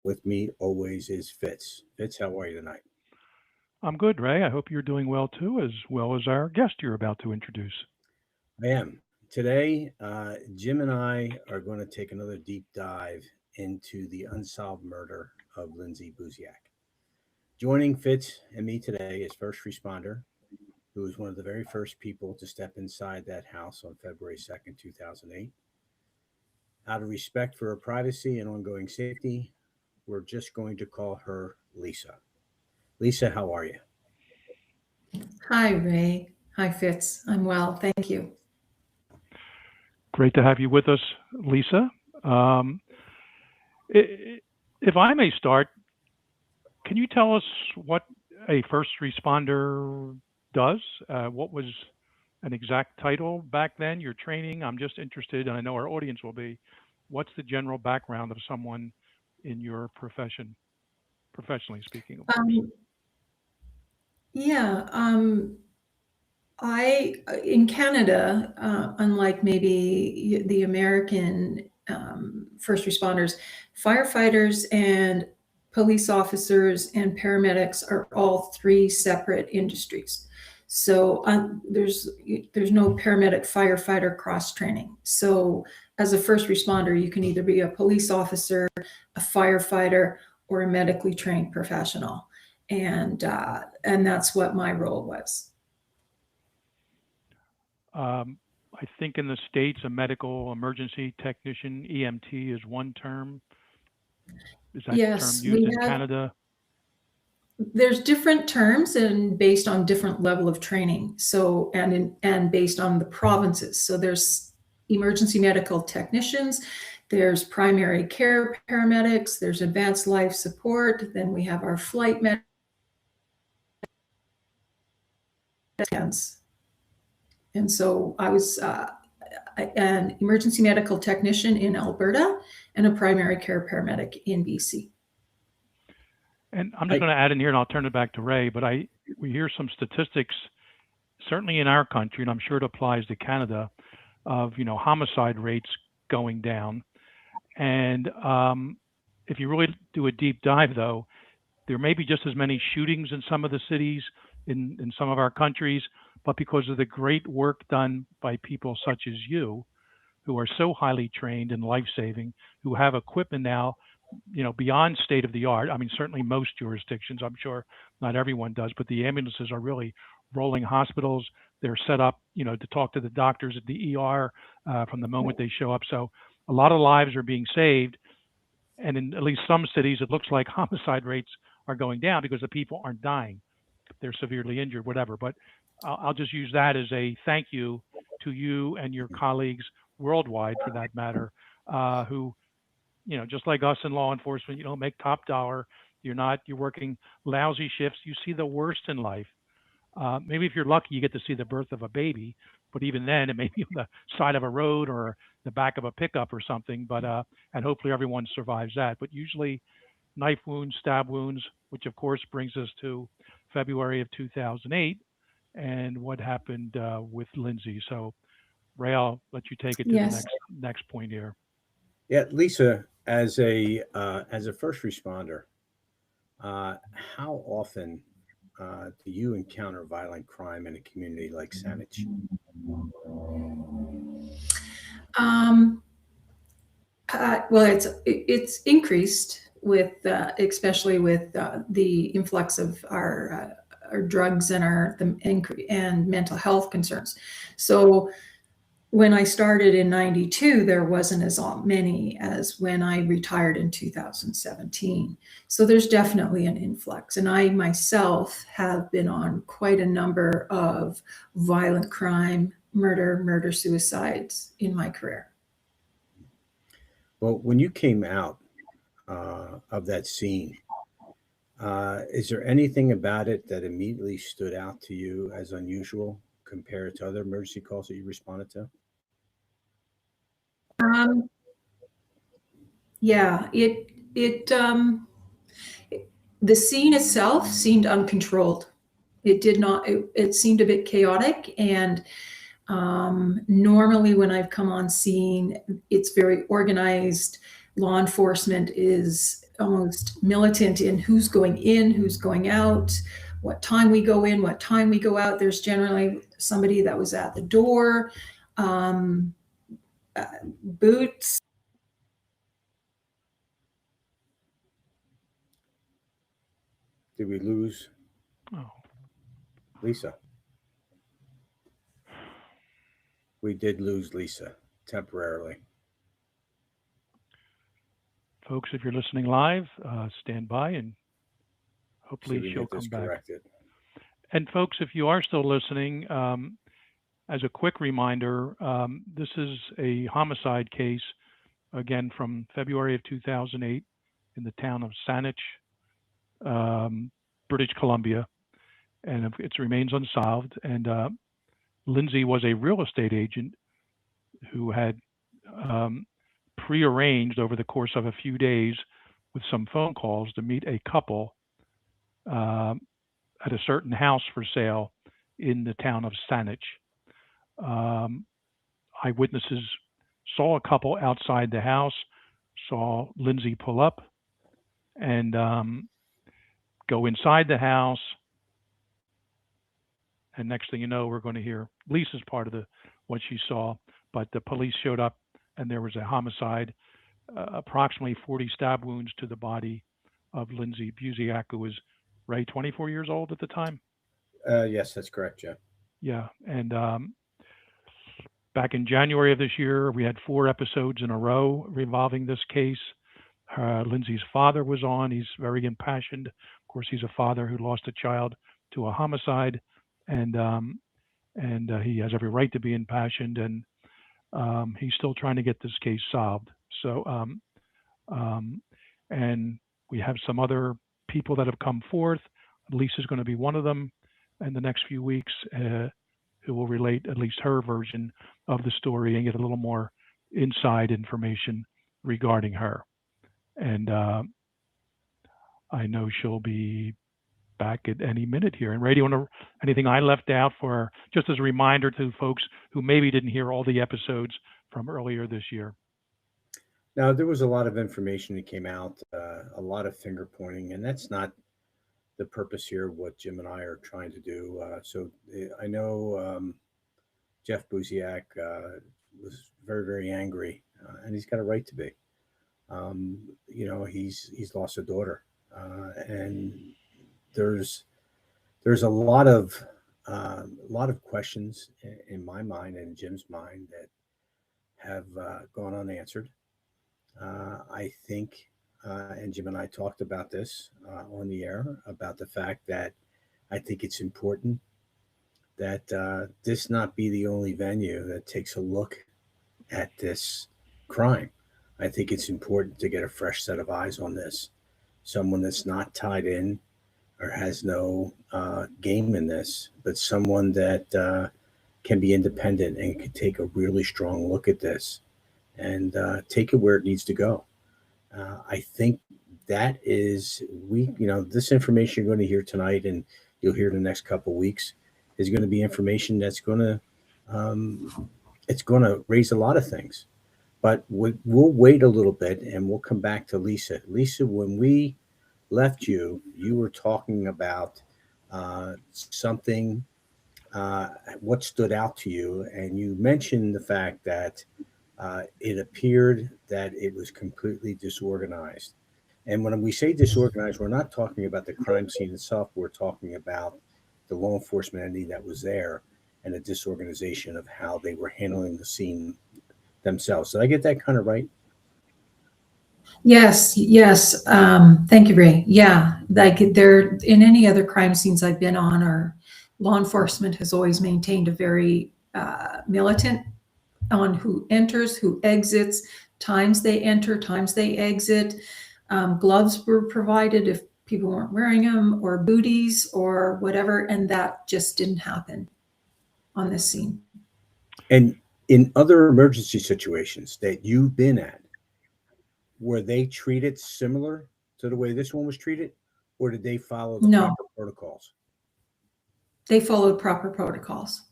With me always is Fitz. Fitz, how are you tonight? I'm good, Ray. I hope you're doing well as our guest you're about to introduce. I am. Today, Jim and I are going to take another deep dive into the unsolved murder of Lindsay Buziak. Joining Fitz and me today is first responder, who was one of the very first people to step inside that house on February 2nd, 2008. Out of respect for her privacy and ongoing safety, we're just going to call her Lisa. Lisa, how are you? Hi, Ray. Hi, Fitz. I'm well, thank you. Great to have you with us, Lisa. Um, if I may start, can you tell us what a first responder does? What was an exact title back then? Your training? I'm just interested, and I know our audience will be. What's the general background of someone in your profession, professionally speaking, of course? Um, yeah, I in Canada, unlike maybe the American first responders, firefighters and police officers and paramedics are all three separate industries. So there's no paramedic firefighter cross training. So as a first responder, you can either be a police officer, a firefighter, or a medically trained professional, and that's what my role was. I think in the States, a medical emergency technician, EMT, is one term. Is that term Yes, used we in have. Canada? There's different terms and based on different level of training. So and based on the provinces. So there's emergency medical technicians, there's primary care paramedics, there's advanced life support. Then we have our flight medics. And so I was an emergency medical technician in Alberta and a primary care paramedic in BC. And I'm just I going to add in here, and I'll turn it back to Ray. But we hear some statistics, certainly in our country, and I'm sure it applies to Canada, of homicide rates going down. And if you really do a deep dive, though, there may be just as many shootings in some of the cities in some of our countries, but because of the great work done by people such as you, who are so highly trained and life saving, who have equipment now, beyond state of the art. I mean, certainly most jurisdictions, I'm sure not everyone does, but the ambulances are really rolling hospitals. They're set up, to talk to the doctors at the ER from the moment they show up. So a lot of lives are being saved. And in at least some cities, it looks like homicide rates are going down because the people aren't dying. They're severely injured, whatever. But I'll just use that as a thank you to you and your colleagues worldwide, for that matter, who, just like us in law enforcement, you don't make top dollar. You're working lousy shifts. You see the worst in life. Maybe if you're lucky, you get to see the birth of a baby, but even then, it may be on the side of a road or the back of a pickup or something. But and hopefully everyone survives that. But usually, knife wounds, stab wounds, which of course brings us to February of 2008 and what happened with Lindsay. So, Ray, I'll let you take it to the Yes. next point here. Yeah, Lisa, as a first responder, how often do you encounter violent crime in a community like Saanich? Um, well, it's increased with especially with the influx of our drugs and and mental health concerns. So when I started in '92, there wasn't as many as when I retired in 2017. So there's definitely an influx. And I myself have been on quite a number of violent crime, murder suicides in my career. Well, when you came out of that scene, is there anything about it that immediately stood out to you as unusual compared to other emergency calls that you responded to? Um, yeah, the scene itself seemed uncontrolled. It did not, it seemed a bit chaotic. And normally when I've come on scene, it's very organized. Law enforcement is almost militant in who's going in, who's going out, what time we go in, what time we go out. There's generally somebody that was at the door, boots. Did we lose Oh, Lisa? We did lose Lisa temporarily. folks, if you're listening live, stand by and See hopefully if we can she'll get this come back. corrected. And folks, if you are still listening, as a quick reminder, this is a homicide case, again, from February of 2008 in the town of Saanich, British Columbia, and it remains unsolved. And Lindsay was a real estate agent who had prearranged over the course of a few days with some phone calls to meet a couple at a certain house for sale in the town of Saanich. Eyewitnesses saw a couple outside the house, saw Lindsay pull up and go inside the house. And next thing you know, we're going to hear Lisa's part of what she saw. But the police showed up and there was a homicide, approximately 40 stab wounds to the body of Lindsay Buziak, who was, Ray, 24 years old at the time? Yes, that's correct, Jeff. Yeah. And back in January of this year, we had 4 episodes in a row revolving this case. Lindsay's father was on. He's very impassioned. Of course, he's a father who lost a child to a homicide, and he has every right to be impassioned. And he's still trying to get this case solved. So, and we have some other people that have come forth. Lisa's going to be one of them in the next few weeks, who will relate at least her version of the story and get a little more inside information regarding her. And I know she'll be back at any minute here. And Ray, do you want to, anything I left out for, just as a reminder to folks who maybe didn't hear all the episodes from earlier this year? Now, there was a lot of information that came out, a lot of finger pointing, and that's not the purpose here of what Jim and I are trying to do. So I know Jeff Buziak was very, very angry, and he's got a right to be. He's lost a daughter, and there's a lot of questions in my mind and Jim's mind that have gone unanswered. I think, and Jim and I talked about this on the air, about the fact that I think it's important that this not be the only venue that takes a look at this crime. I think it's important to get a fresh set of eyes on this. Someone that's not tied in or has no game in this, but someone that can be independent and can take a really strong look at this and take it where it needs to go. I think that is, this information you're going to hear tonight and you'll hear the next couple of weeks is going to be information that's going to, it's going to raise a lot of things. But we'll wait a little bit and we'll come back to Lisa. Lisa, when we left you, you were talking about something, what stood out to you, and you mentioned the fact that it appeared that it was completely disorganized. And when we say disorganized, we're not talking about the crime scene itself. We're talking about the law enforcement entity that was there and the disorganization of how they were handling the scene themselves. Did I get that kind of right? Yes. Thank you, Ray. Yeah, like there in any other crime scenes I've been on, our law enforcement has always maintained a very militant on who enters, who exits, times they enter, times they exit. Gloves were provided if people weren't wearing them, or booties or whatever, and that just didn't happen on this scene. And in other emergency situations that you've been at, were they treated similar to the way this one was treated, or did they follow the proper protocols? They followed proper protocols.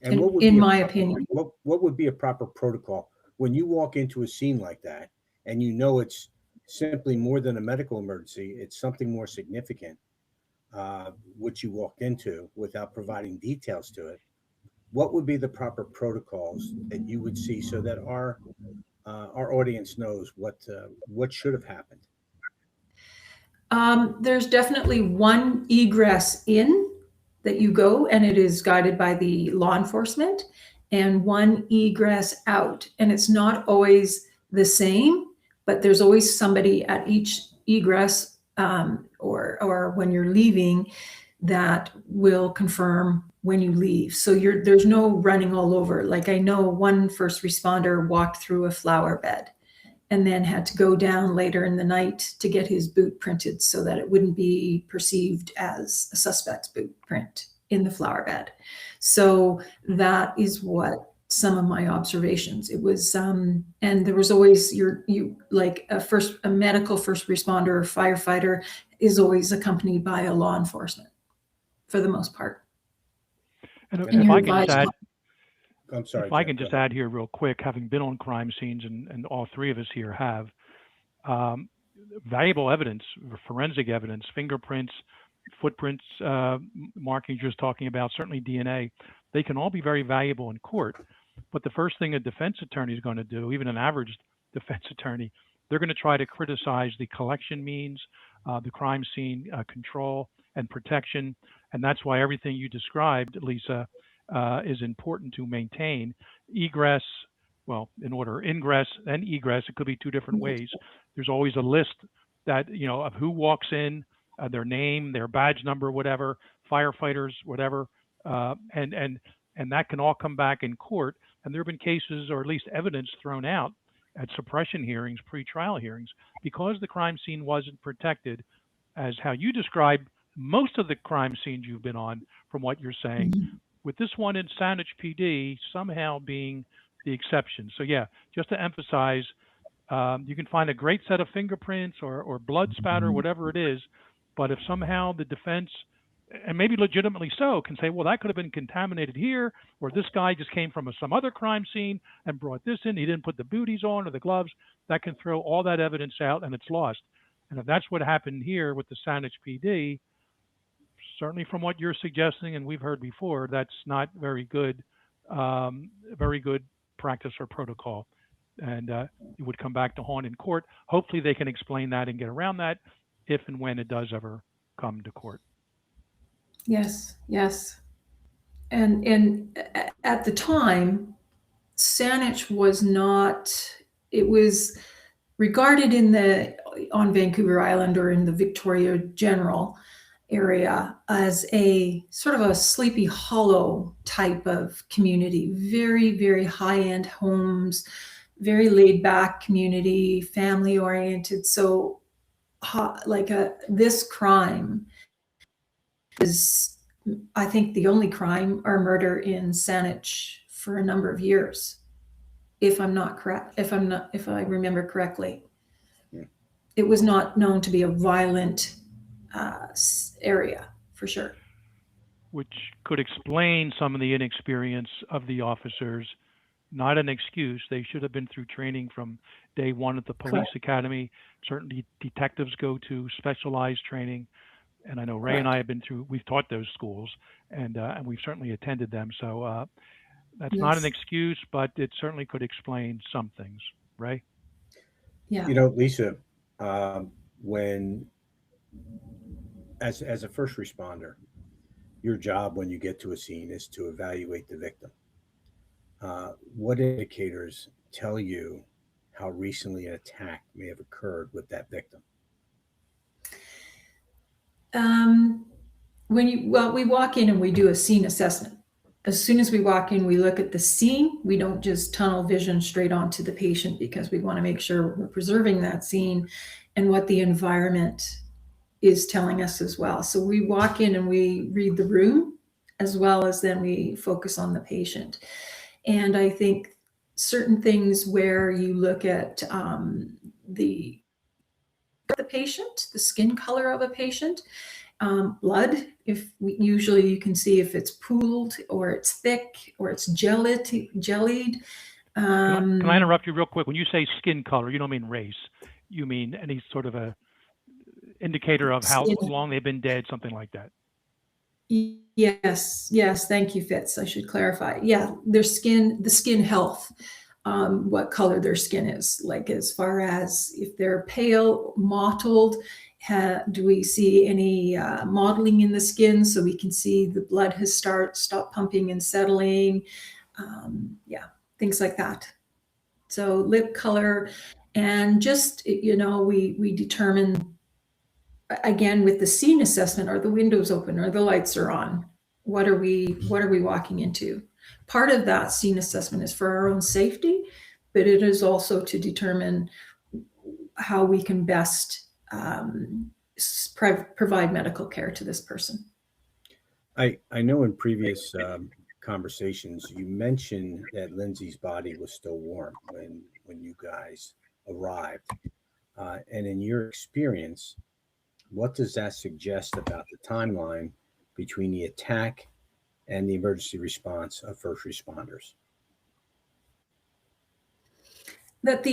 And in my opinion, what would be a proper protocol when you walk into a scene like that and you know it's simply more than a medical emergency, it's something more significant, which you walked into without providing details to it, what would be the proper protocols that you would see so that our audience knows what should have happened? There's definitely one egress in that you go, and it is guided by the law enforcement, and one egress out. And it's not always the same, but there's always somebody at each egress, or when you're leaving, that will confirm when you leave. So there's no running all over. Like, I know one first responder walked through a flower bed and then had to go down later in the night to get his boot printed so that it wouldn't be perceived as a suspect's boot print in the flower bed. So that is what some of my observations. It was, and there was always you like a medical first responder or firefighter is always accompanied by a law enforcement for the most part. And And if you're I can just add, I'm sorry, if I Jim, can go just ahead. add here real quick, having been on crime scenes, and all three of us here have, valuable evidence, forensic evidence, fingerprints, footprints, markings you're just talking about, certainly DNA, they can all be very valuable in court. But the first thing a defense attorney is going to do, even an average defense attorney, they're going to try to criticize the collection means, the crime scene control and protection. And that's why everything you described, Lisa, is important to maintain. Egress, well, in order, ingress and egress, it could be two different ways. There's always a list that, of who walks in, their name, their badge number, whatever, firefighters, whatever, and that can all come back in court. And there have been cases, or at least evidence, thrown out at suppression hearings, pre-trial hearings, because the crime scene wasn't protected, as how you described most of the crime scenes you've been on, from what you're saying. With this one in Saanich PD somehow being the exception. So yeah, just to emphasize, you can find a great set of fingerprints or blood spatter, whatever it is, but if somehow the defense, and maybe legitimately so, can say, well, that could have been contaminated here, or this guy just came from some other crime scene and brought this in, he didn't put the booties on or the gloves, that can throw all that evidence out and it's lost. And if that's what happened here with the Saanich PD, certainly from what you're suggesting, and we've heard before, that's not very good practice or protocol. And it would come back to haunt in court. Hopefully they can explain that and get around that if and when it does ever come to court. Yes, yes. And at the time, Saanich was not, it was regarded on Vancouver Island or in the Victoria General area as a sort of a Sleepy Hollow type of community, very, very high-end homes, very laid-back community, family-oriented. So this crime is, I think, the only crime or murder in Saanich for a number of years, if I'm not correct, if I remember correctly. Yeah. It was not known to be a violent area, for sure. Which could explain some of the inexperience of the officers. Not an excuse. They should have been through training from day one at the police academy. Certainly detectives go to specialized training. And I know Ray and I have been through, we've taught those schools, and we've certainly attended them. So that's not an excuse, but it certainly could explain some things. Ray? Yeah. Lisa, when as a first responder, your job when you get to a scene is to evaluate the victim. What indicators tell you how recently an attack may have occurred with that victim? We walk in and we do a scene assessment. As soon as we walk in, we look at the scene. We don't just tunnel vision straight onto the patient, because we want to make sure we're preserving that scene and what the environment is telling us as well. So we walk in and we read the room, as well as then we focus on the patient. And I think certain things where you look at the patient, the skin color of a patient, blood, usually you can see if it's pooled or it's thick or it's jellied. Can I interrupt you real quick? When you say skin color, you don't mean race. you mean any sort of a indicator of how long they've been dead, something like that? Yes. Thank you, Fitz. I should clarify. Yeah, the skin health, what color their skin is, like as far as if they're pale, mottled, do we see any mottling in the skin so we can see the blood has stopped pumping and settling? Yeah, things like that. So lip color, and just, we determine, again, with the scene assessment, are the windows open, are the lights are on? What are we walking into? Part of that scene assessment is for our own safety, but it is also to determine how we can best provide medical care to this person. I know in previous conversations you mentioned that Lindsay's body was still warm when you guys arrived, and in your experience, what does that suggest about the timeline between the attack and the emergency response of first responders? That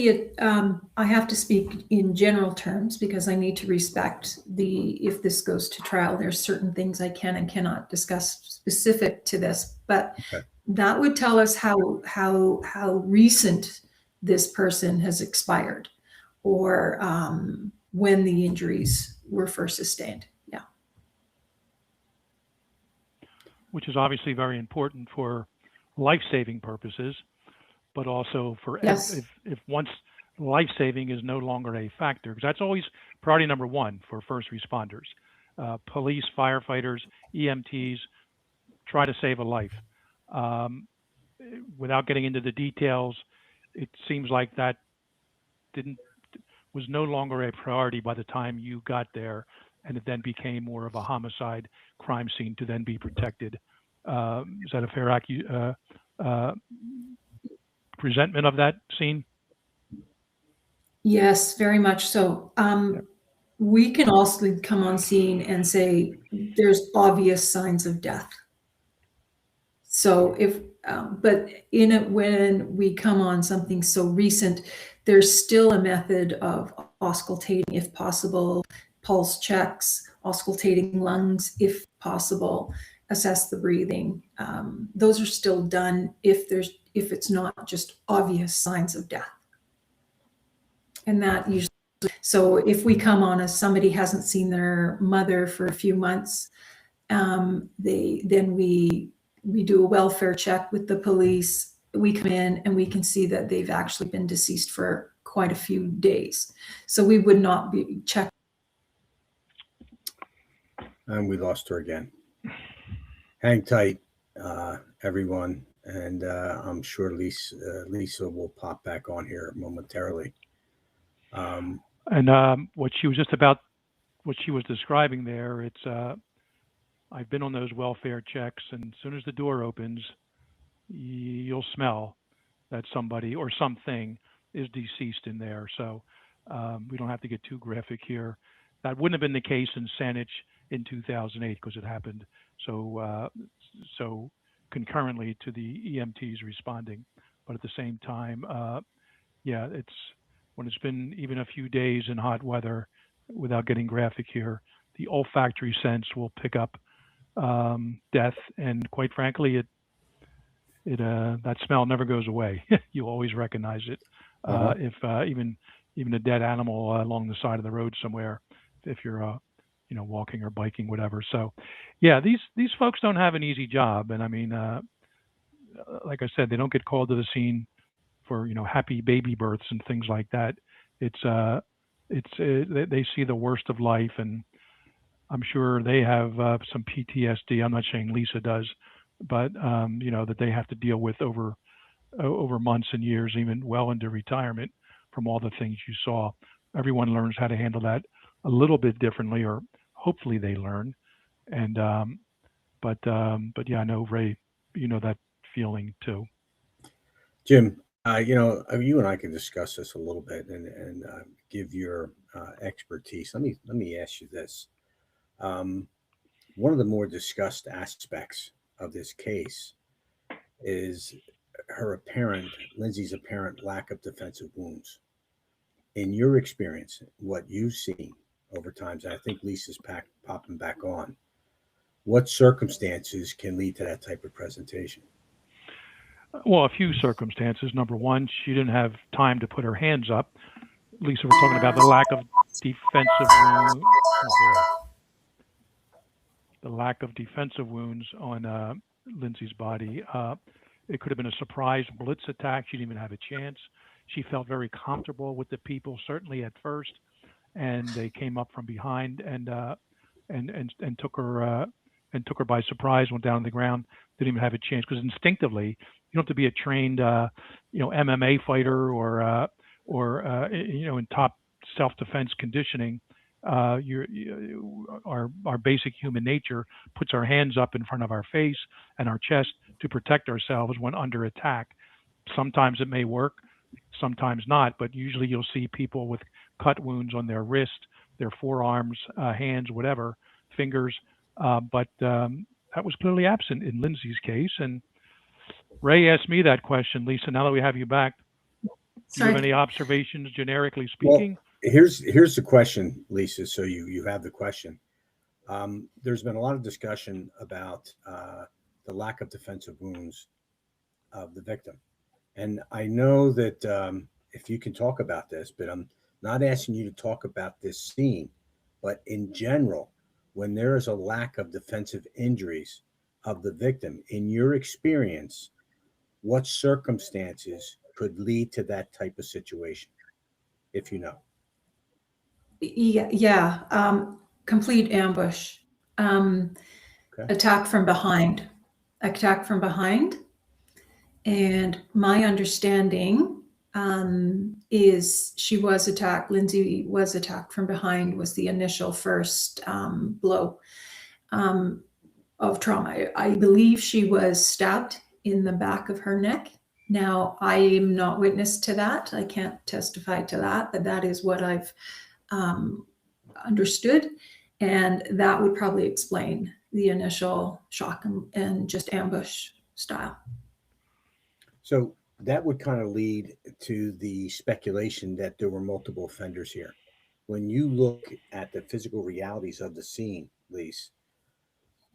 I have to speak in general terms because I need to respect if this goes to trial, there's certain things I can and cannot discuss specific to this, but Okay. that would tell us how recent this person has expired, or when the injuries were first sustained. Yeah. Which is obviously very important for life-saving purposes, but also for Yes. if once life-saving is no longer a factor, because that's always priority number one for first responders. Police, firefighters, EMTs, try to save a life. Without getting into the details, it seems like that was no longer a priority by the time you got there, and it then became more of a homicide crime scene to then be protected. Is that a fair presentment of that scene? Yes, very much so. We can also come on scene and say there's obvious signs of death. So but in it, when we come on something so recent, there's still a method of auscultating if possible, pulse checks, auscultating lungs if possible, assess the breathing. Those are still done if it's not just obvious signs of death. And that usually, so if we come on as somebody hasn't seen their mother for a few months, then we do a welfare check with the police. We come in and we can see that they've actually been deceased for quite a few days. So we would not be checking. And we lost her again. Hang tight, everyone, and I'm sure Lisa will pop back on here momentarily. And what she was describing there, it's I've been on those welfare checks, and as soon as the door opens, you'll smell that somebody or something is deceased in there. So we don't have to get too graphic here. That wouldn't have been the case in Saanich in 2008 because it happened so concurrently to the EMTs responding. But at the same time, it's when it's been even a few days in hot weather, without getting graphic here, the olfactory sense will pick up death, and quite frankly, that smell never goes away. You always recognize it. If even a dead animal along the side of the road somewhere, if you're walking or biking, whatever. So, yeah, these folks don't have an easy job, and I mean, like I said, they don't get called to the scene for happy baby births and things like that. They see the worst of life, and I'm sure they have some PTSD. I'm not saying Lisa does, but that they have to deal with over months and years, even well into retirement, from all the things you saw. Everyone learns how to handle that a little bit differently, or hopefully they learn. And but yeah, I know, Ray, that feeling too. Jim, you and I can discuss this a little bit and give your expertise. Let me ask you this. One of the more discussed aspects of this case is Lindsay's apparent lack of defensive wounds. in your experience, what you've seen over times, and I think Lisa's popping back on, what circumstances can lead to that type of presentation? Well, a few circumstances. Number one, she didn't have time to put her hands up. Lisa, we're talking about the lack of defensive wound. Oh boy. The lack of defensive wounds on Lindsay's body. It could have been a surprise blitz attack. She didn't even have a chance. She felt very comfortable with the people, certainly at first, and they came up from behind and took her by surprise. Went down on the ground. Didn't even have a chance because instinctively, you don't have to be a trained MMA fighter or in top self-defense conditioning. Our basic human nature puts our hands up in front of our face and our chest to protect ourselves when under attack. Sometimes it may work, sometimes not, but usually you'll see people with cut wounds on their wrist, their forearms, hands, whatever, fingers. But that was clearly absent in Lindsay's case. And Ray asked me that question. Lisa, now that we have you back, do you have any observations, generically speaking? Well, here's the question, Lisa. So you have the question. There's been a lot of discussion about the lack of defensive wounds of the victim, and I know that if you can talk about this, but I'm not asking you to talk about this scene, but in general, when there is a lack of defensive injuries of the victim, in your experience, what circumstances could lead to that type of situation, if you know? Yeah. Complete ambush. Okay. Attack from behind. And my understanding is she was attacked. Lindsay was attacked from behind, was the initial first blow of trauma. I believe she was stabbed in the back of her neck. Now, I am not witness to that. I can't testify to that, but that is what I've understood. And that would probably explain the initial shock and just ambush style. So that would kind of lead to the speculation that there were multiple offenders here. When you look at the physical realities of the scene, Lise,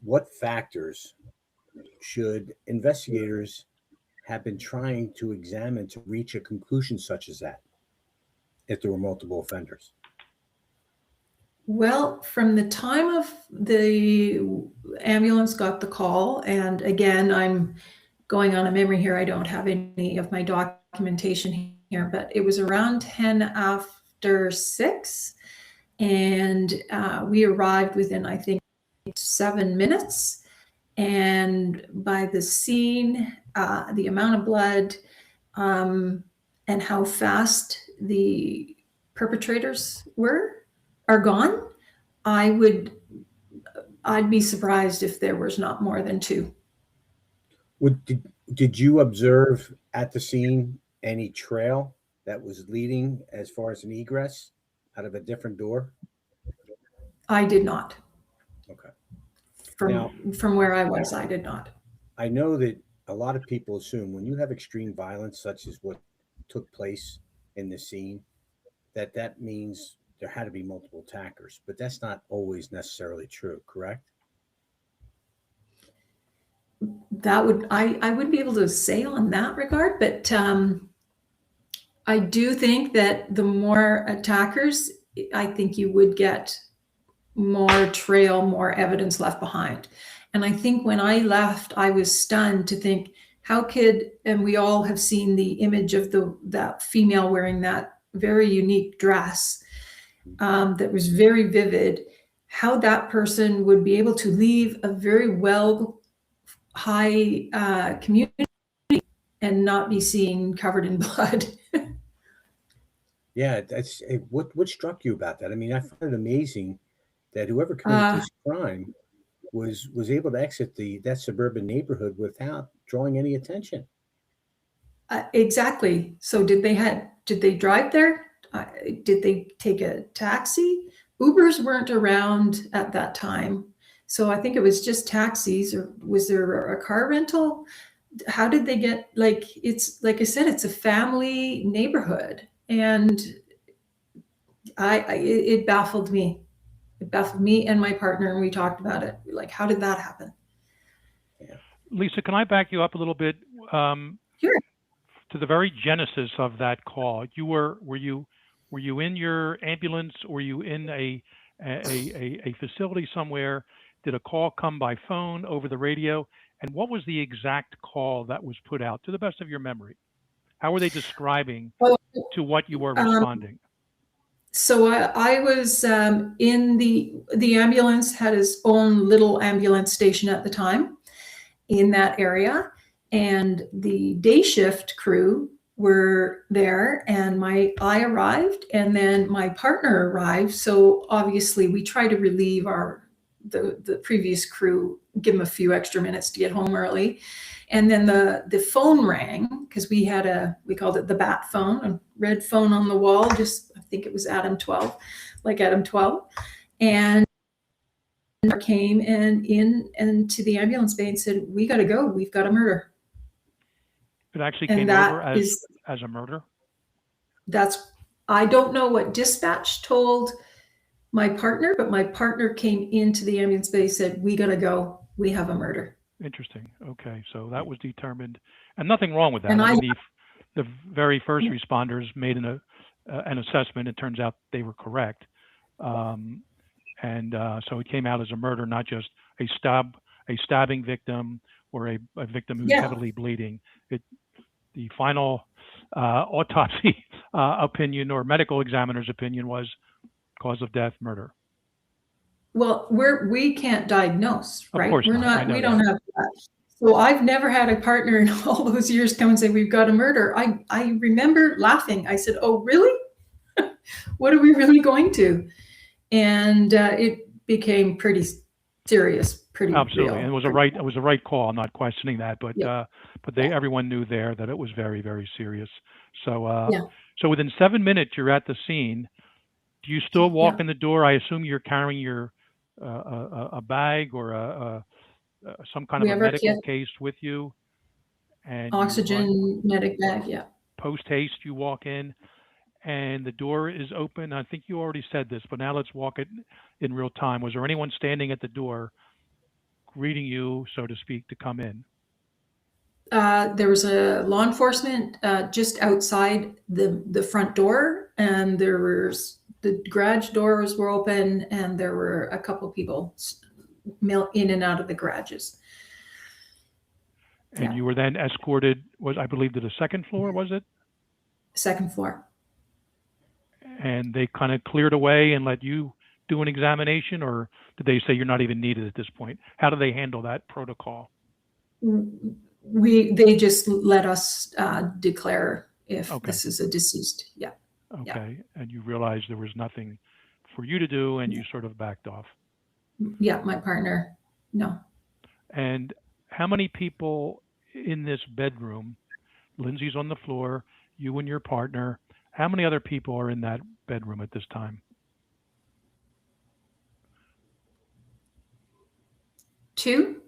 what factors should investigators have been trying to examine to reach a conclusion such as that, if there were multiple offenders? Well, from the time of the ambulance got the call, and again, I'm going on a memory here, I don't have any of my documentation here, but it was around 10 after 6, and we arrived within, I think, 7 minutes. And by the scene, the amount of blood, and how fast the perpetrators are gone, I'd be surprised if there was not more than 2. Did you observe at the scene any trail that was leading as far as an egress out of a different door? I did not. Okay. From where I was, I did not. I know that a lot of people assume when you have extreme violence, such as what took place in the scene, that means there had to be multiple attackers, but that's not always necessarily true, correct? I wouldn't be able to say on that regard, but I do think that the more attackers, I think you would get more trail, more evidence left behind. And I think when I left, I was stunned to think, and we all have seen the image of that female wearing that very unique dress that was very vivid, how that person would be able to leave a very high community and not be seen covered in blood. Yeah, that's what struck you about that? I mean, I find it amazing that whoever committed this crime was able to exit that suburban neighborhood without drawing any attention. Exactly. So did they drive there? Did they take a taxi? Ubers weren't around at that time. So I think it was just taxis, or was there a car rental? How did they get, it's like I said, it's a family neighborhood. And It baffled me. It baffled me and my partner, and we talked about it. Like, how did that happen? Yeah. Lisa, can I back you up a little bit Sure. to the very genesis of that call? Were you in your ambulance? Were you in a facility somewhere? Did a call come by phone, over the radio? And what was the exact call that was put out, to the best of your memory? How were they describing Well, to what you were um, responding? so I was in the ambulance had its own little ambulance station at the time in that area, and the day shift crew were there, and I arrived, and then my partner arrived. So obviously we try to relieve the previous crew, give them a few extra minutes to get home early. And then the phone rang, because we called it the bat phone, a red phone on the wall, just I think it was Adam 12, like Adam 12. And came and to the ambulance bay and said, "We got to go. We've got a murder." It actually And came over that is as a murder? I don't know what dispatch told my partner, but my partner came into the ambulance bay, said, "We got to go. We have a murder." Interesting. Okay, so that was determined, and nothing wrong with that. And I mean, the very first responders made an assessment. It turns out they were correct, and so it came out as a murder, not just a stabbing victim or a victim who's heavily bleeding. The final autopsy opinion or medical examiner's opinion was cause of death, murder. Well, we can't diagnose, right? Of course not. We don't have that. So I've never had a partner in all those years come and say, "We've got a murder." I remember laughing. I said, "Oh, really? What are we really going to?" And it became pretty serious, pretty absolutely, real. and it was a right call. I'm not questioning that, but everyone knew there that it was very, very serious. So so within 7 minutes, you're at the scene. Do you still walk in the door? I assume you're carrying your a bag or some kind of a medical case with you, and oxygen medic bag. Yeah. Post haste, you walk in, and the door is open. I think you already said this, but now let's walk it in real time. Was there anyone standing at the door greeting you, so to speak, to come in? There was a law enforcement just outside the front door, and the garage doors were open, and there were a couple people in and out of the garages. And you were then escorted, I believe, to the second floor, was it? Second floor. And they kind of cleared away and let you do an examination, or did they say you're not even needed at this point? How do they handle that protocol? They just let us declare if this is a deceased. Yeah. Okay. And you realized there was nothing for you to do, and you sort of backed off. Yeah, my partner, no. And how many people in this bedroom? Lindsay's on the floor, you and your partner. How many other people are in that bedroom at this time? 2,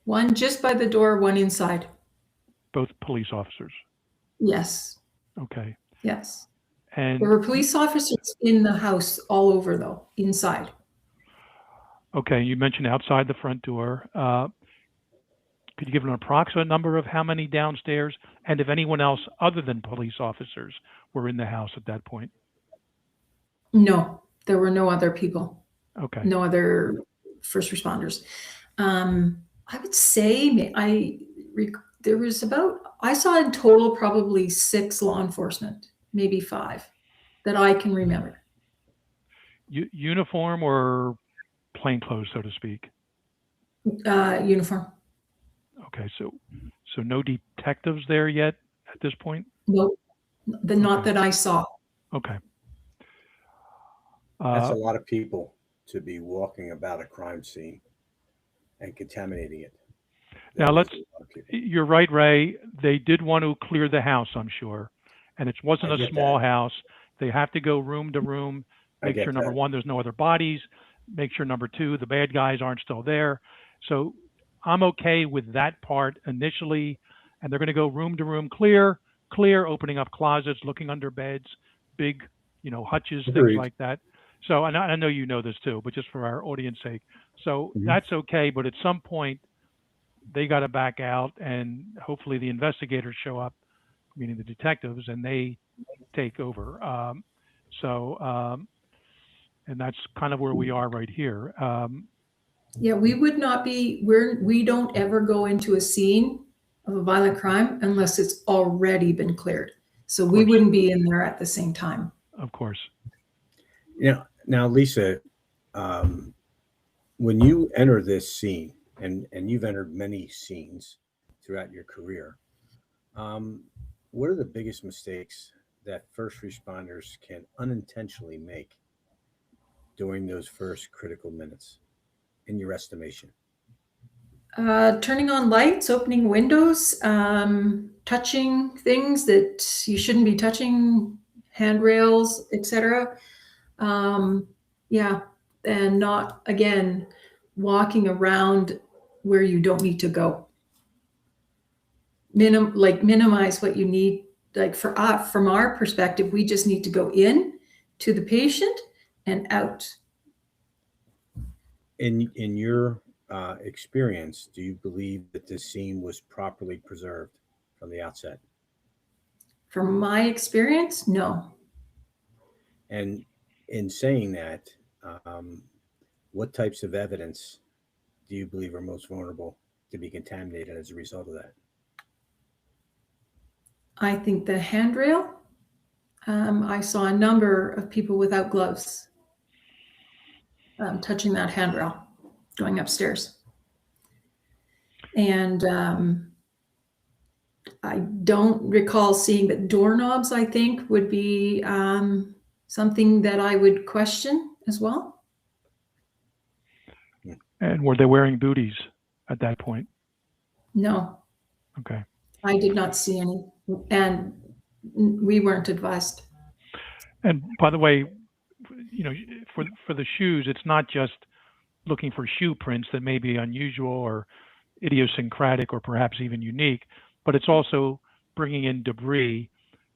1 just by the door, 1 inside. Both police officers? Yes. Okay. Yes. And there were police officers in the house all over, though, inside. Okay, you mentioned outside the front door. Could you give an approximate number of how many downstairs, and if anyone else other than police officers were in the house at that point? No, there were no other people. Okay. No other first responders. I would say there was I saw in total probably 6 law enforcement, maybe 5, that I can remember. Uniform or plainclothes, so to speak? Uniform. Okay, so no detectives there yet at this point? Nope, not that I saw. Okay. That's a lot of people to be walking about a crime scene and contaminating it. Now you're right, Ray. They did want to clear the house, I'm sure. And it wasn't a small house. They have to go room to room, make sure, number one, there's no other bodies, make sure, number 2, the bad guys aren't still there. So I'm okay with that part initially. And they're going to go room to room, clear, opening up closets, looking under beds, big hutches, things Agreed. like that. So, and I know you know this too, but just for our audience sake, so Mhm. that's okay. But at some point, they got to back out, and hopefully the investigators show up, meaning the detectives, and they take over. So, and that's kind of where we are right here. Yeah, we would not be, we don't ever go into a scene of a violent crime unless it's already been cleared. So we course. wouldn't be in there at the same time. Of course. Now, Lisa, um, when you enter this scene, and you've entered many scenes throughout your career, um, what are the biggest mistakes that first responders can unintentionally make during those first critical minutes, in your estimation? Turning on lights, opening windows, touching things that you shouldn't be touching, handrails, etc. Yeah, and not, again, walking around where you don't need to go. Minimize what you need. Like for us, from our perspective, we just need to go in to the patient and out. In your experience, do you believe that this scene was properly preserved from the outset? From my experience, no. And in saying that, um, what types of evidence do you believe are most vulnerable to be contaminated as a result of that? I think the handrail, I saw a number of people without gloves touching that handrail going upstairs. And I don't recall seeing, but doorknobs, I think, would be something that I would question as well. And were they wearing booties at that point? No. Okay. I did not see any, and we weren't advised. And by the way, for the shoes, it's not just looking for shoe prints that may be unusual or idiosyncratic or perhaps even unique, but it's also bringing in debris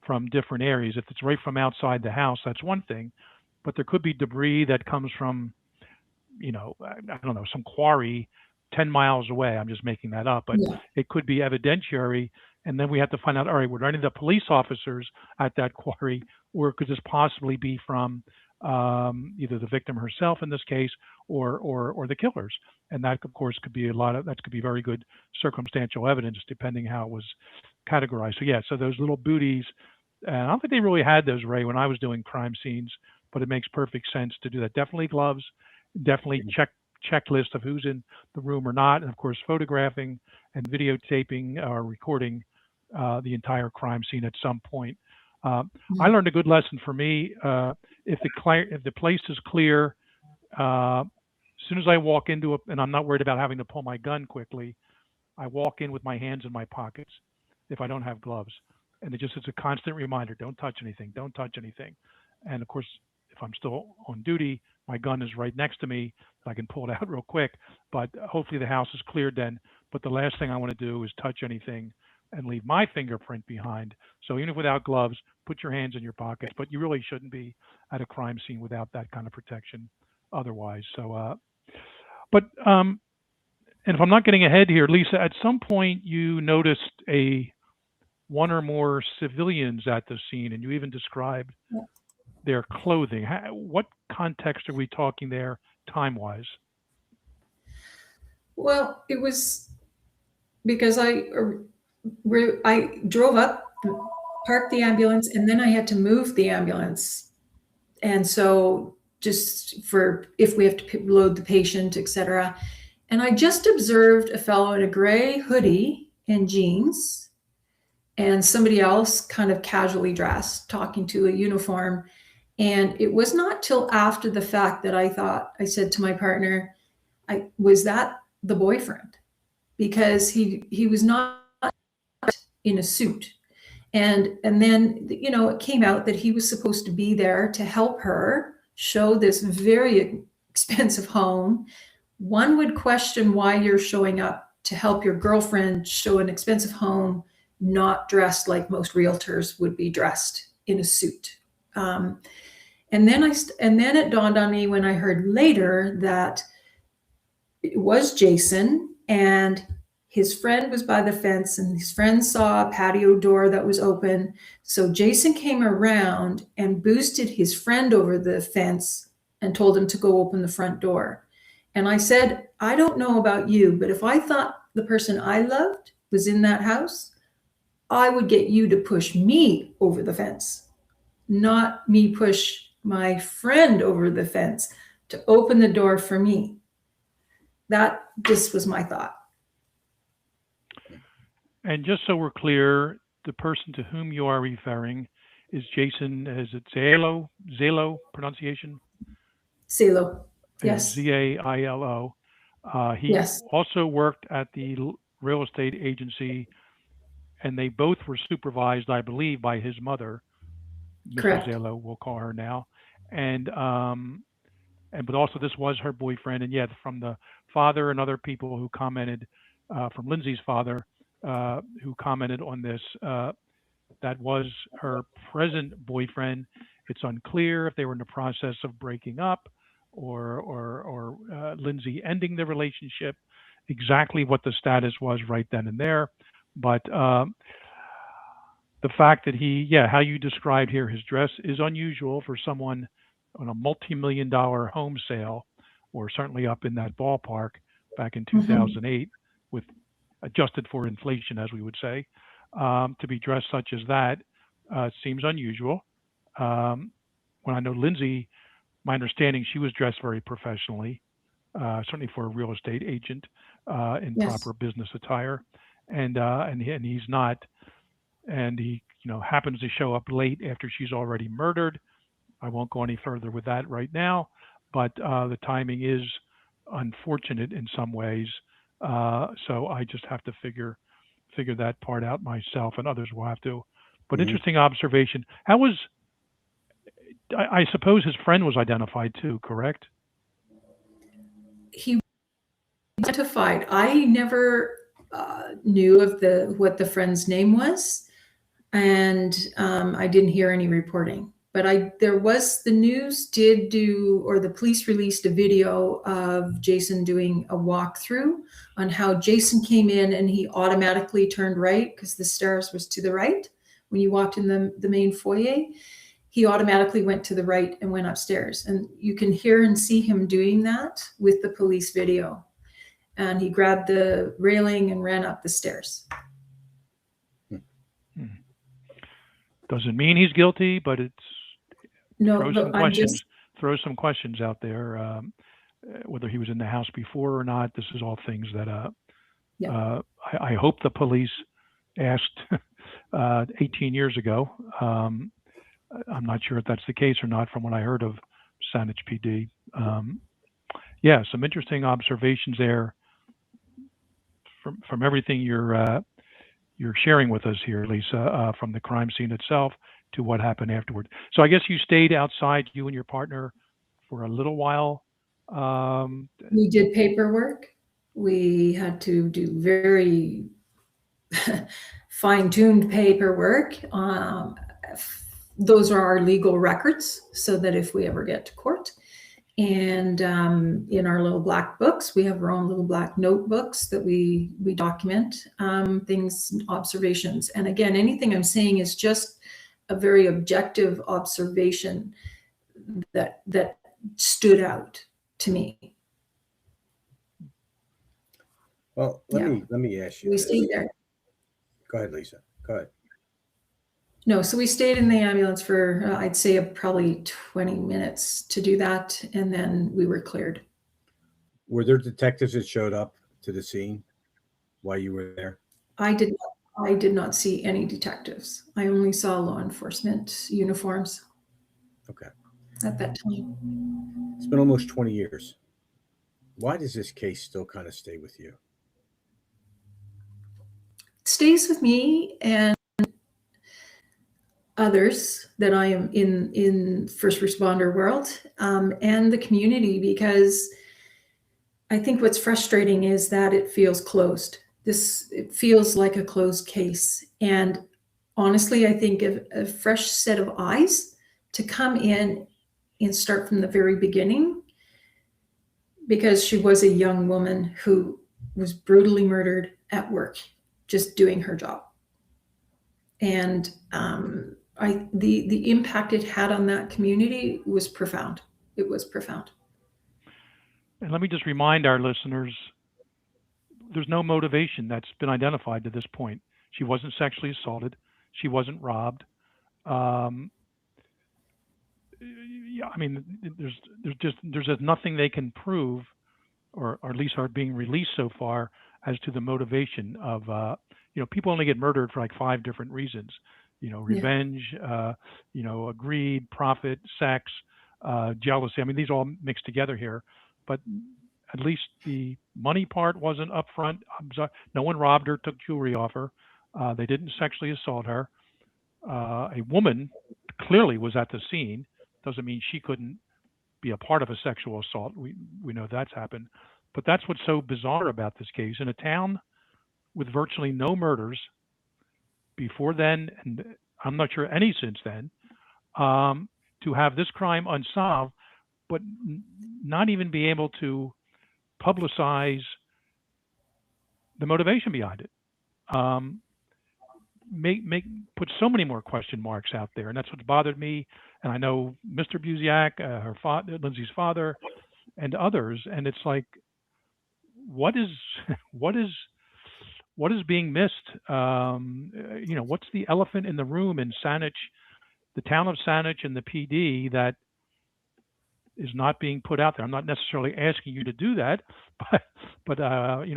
from different areas. If it's right from outside the house, that's one thing, but there could be debris that comes from, I don't know, some quarry 10 miles away. I'm just making that up, but Yeah. it could be evidentiary. And then we have to find out, all right, were there any of the police officers at that quarry, or could this possibly be from either the victim herself in this case, or the killers? And that, of course, could be could be very good circumstantial evidence depending how it was categorized. So yeah, so those little booties, I don't think they really had those, Ray, when I was doing crime scenes, but it makes perfect sense to do that. Definitely gloves, definitely checklist of who's in the room or not, and of course photographing and videotaping or recording the entire crime scene at some point. I learned a good lesson for me. If the place is clear, as soon as I walk into it, and I'm not worried about having to pull my gun quickly, I walk in with my hands in my pockets if I don't have gloves. And it's a constant reminder, don't touch anything, don't touch anything. And of course, if I'm still on duty, my gun is right next to me. I can pull it out real quick, but hopefully the house is cleared then. But the last thing I want to do is touch anything and leave my fingerprint behind. So even if without gloves, put your hands in your pockets, but you really shouldn't be at a crime scene without that kind of protection otherwise. So, and if I'm not getting ahead here, Lisa, at some point you noticed one or more civilians at the scene, and you even described their clothing. What context are we talking there time-wise? Well, it was because I drove up, parked the ambulance, and then I had to move the ambulance. And so just for if we have to load the patient, etc. And I just observed a fellow in a gray hoodie and jeans and somebody else kind of casually dressed talking to a uniform. And it was not till after the fact that I said to my partner, was that the boyfriend? Because he was not in a suit. And then, it came out that he was supposed to be there to help her show this very expensive home. One would question why you're showing up to help your girlfriend show an expensive home, not dressed like most realtors would be dressed in a suit. And then it dawned on me when I heard later that it was Jason, and his friend was by the fence, and his friend saw a patio door that was open. So Jason came around and boosted his friend over the fence and told him to go open the front door. And I said, I don't know about you, but if I thought the person I loved was in that house, I would get you to push me over the fence, not me push my friend over the fence to open the door for me. That just was my thought. And just so we're clear, the person to whom you are referring is Jason, is it Zailo pronunciation? Zailo, yes. Zailo. He Yes. also worked at the real estate agency, and they both were supervised, I believe, by his mother, Mrs. Correct. Zailo, we'll call her now. But also this was her boyfriend, and yet from the father and other people who commented, from Lindsay's father, who commented on this, that was her present boyfriend. It's unclear if they were in the process of breaking up or Lindsay ending the relationship, exactly what the status was right then and there. But the fact that how you described here, his dress is unusual for someone on a multi-million-dollar home sale, or certainly up in that ballpark back in 2008, with adjusted for inflation, as we would say, to be dressed such as that seems unusual. When I know Lindsay, my understanding, she was dressed very professionally, certainly for a real estate agent in proper business attire, and he's not, and he happens to show up late after she's already murdered. I won't go any further with that right now, but the timing is unfortunate in some ways. So I just have to figure that part out myself, and others will have to. But interesting observation. How was, I suppose his friend was identified too, correct? He was identified. I never knew of what the friend's name was, and I didn't hear any reporting. But there was, the news did do, or the police released a video of Jason doing a walkthrough on how Jason came in and he automatically turned right because the stairs was to the right. When you walked in the main foyer, he automatically went to the right and went upstairs. And you can hear and see him doing that with the police video. And he grabbed the railing and ran up the stairs. Doesn't mean he's guilty, but it's throw some questions out there, whether he was in the house before or not. This is all things that I hope the police asked 18 years ago. I'm not sure if that's the case or not from what I heard of Saanich PD. Some interesting observations there from everything you're sharing with us here, Lisa, from the crime scene itself to what happened afterward. So I guess you stayed outside, you and your partner, for a little while. We did paperwork. We had to do very fine-tuned paperwork. Those are our legal records, so that if we ever get to court. And in our little black books, we have our own little black notebooks that we document things, observations. And again, anything I'm saying is just a very objective observation that stood out to me. Well, let me ask you. We stayed there. Go ahead, Lisa. Go ahead. No, so we stayed in the ambulance for, I'd say, probably 20 minutes to do that, and then we were cleared. Were there detectives that showed up to the scene while you were there? I did not see any detectives. I only saw law enforcement uniforms. Okay. At that time. It's been almost 20 years. Why does this case still kind of stay with you? It stays with me and others that I am in first responder world and the community, because I think what's frustrating is that it feels closed. It feels like a closed case. And honestly, I think a fresh set of eyes to come in and start from the very beginning, because she was a young woman who was brutally murdered at work, just doing her job. And the impact it had on that community was profound. It was profound. And let me just remind our listeners, there's no motivation that's been identified to this point. She wasn't sexually assaulted. She wasn't robbed. Um, yeah, I mean, there's just nothing they can prove, or at least are being released so far, as to the motivation of people only get murdered for like 5 different reasons. Revenge, greed, profit, sex, jealousy. I mean, these all mixed together here, but at least the money part wasn't upfront. No one robbed her, took jewelry off her. They didn't sexually assault her. A woman clearly was at the scene. Doesn't mean she couldn't be a part of a sexual assault. We know that's happened. But that's what's so bizarre about this case. In a town with virtually no murders before then, and I'm not sure any since then, to have this crime unsolved, but not even be able to publicize the motivation behind it. Put so many more question marks out there, and that's what's bothered me. And I know Mr. Buziak, Lindsay's father, and others. And it's like, what is being missed? What's the elephant in the room in Saanich, the town of Saanich, and the PD that is not being put out there? I'm not necessarily asking you to do that, but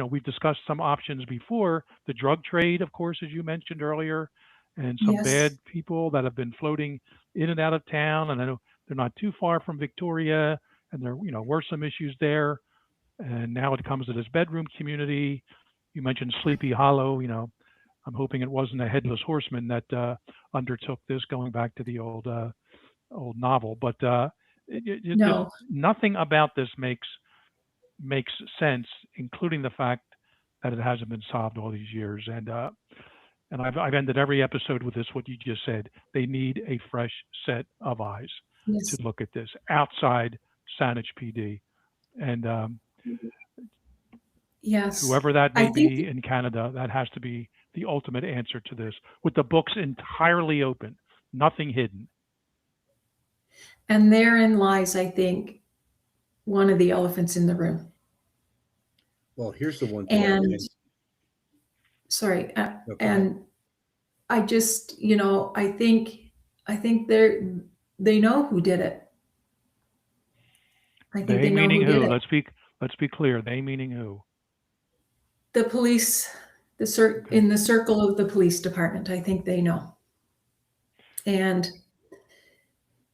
we've discussed some options before. The drug trade, of course, as you mentioned earlier, and some bad people that have been floating in and out of town. And I know they're not too far from Victoria, and there were some issues there. And now it comes to this bedroom community. You mentioned Sleepy Hollow. I'm hoping it wasn't a headless horseman that undertook this, going back to the old novel. But No. nothing about this makes sense, including the fact that it hasn't been solved all these years. And I've ended every episode with this, what you just said. They need a fresh set of eyes to look at this outside Saanich PD. And whoever that may be in Canada, that has to be the ultimate answer to this, with the books entirely open, nothing hidden. And therein lies, I think, one of the elephants in the room. Well, here's the one thing. And I just, I think they know who did it. I think they know meaning who? Let's be clear. They meaning who? The police, in the circle of the police department. I think they know. And